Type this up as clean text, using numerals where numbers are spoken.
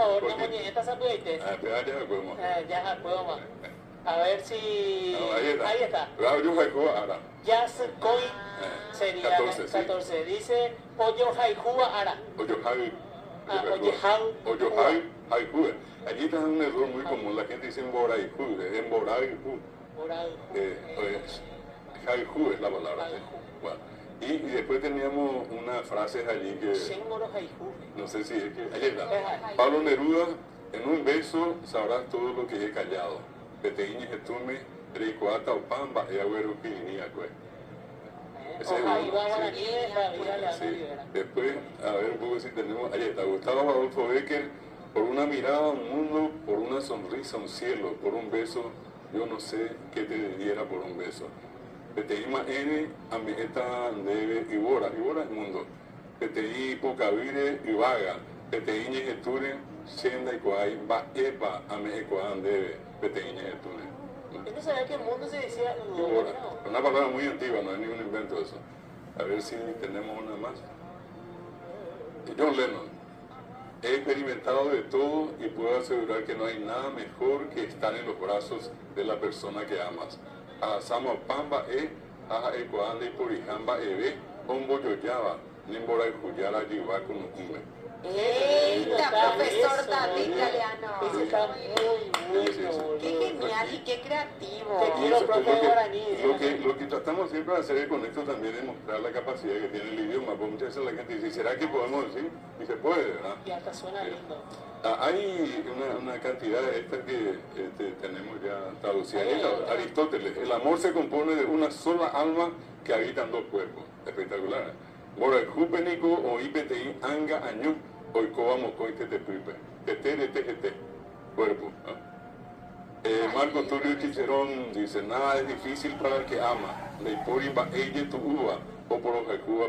favor, no muñequita sapuite. Ya podemos. Ya podemos. A ver si... No, ahí está. Yo haiku ara. Ya se coin sería 14, sí. 14. Dice Oyo Haikua Ara. Oyo hai. Oyo Haiku. Allí está un error muy común. La gente dice emboraiku. Emboraiku. Haiku es la palabra. ¿Sí? Bueno. Y después teníamos unas frases allí que... No sé si es que... Ahí está. Pablo Neruda, en un beso sabrás todo lo que he callado. Peteíñez estume, reicoata o pamba, y agüero pirinía, Después, a ver un poco si tenemos... Ahí está. Gustavo Adolfo Bécquer, por una mirada a un mundo, por una sonrisa a un cielo, por un beso, yo no sé qué te diera por un beso. Peteíma N, Amejeta Debe Ibora es mundo. Peteí Pocavire Ibaga, Peteíñez Eture, Senda y Coay, Va Epa, Amejecoan Debe, Peteíñez Eture. Yo no sabía que el mundo se decía Ibora. Una palabra muy antigua, no es ningún invento eso. A ver si tenemos una más. John Lennon. He experimentado de todo y puedo asegurar que no hay nada mejor que estar en los brazos de la persona que amas. Asama Pamba Aja Ecoande y Porijamba Ebe, Ombo Yoyaba, Nimbora y Juyara Yibaco Nukume. ¡Eita, profesor David Galeano! Eso está muy bueno. ¡Qué genial y qué creativo! Te quiero, profe guaraní. Lo que tratamos siempre de hacer con esto también es mostrar la capacidad que tiene el idioma. Porque muchas veces la gente dice, ¿será que podemos decir? Y se puede, ¿verdad? Y hasta suena lindo. Hay una cantidad de estas que tenemos ya traducidas. Aristóteles, el amor se compone de una sola alma que habitan dos cuerpos. Espectacular. Borajupenico o IPTI anga añu, oikoa mocoite te pipe. Tete, cuerpo. Marco Tulio Cicerón dice, nada es difícil para el que ama. Leipori ba ella tu uva, o por los Cuba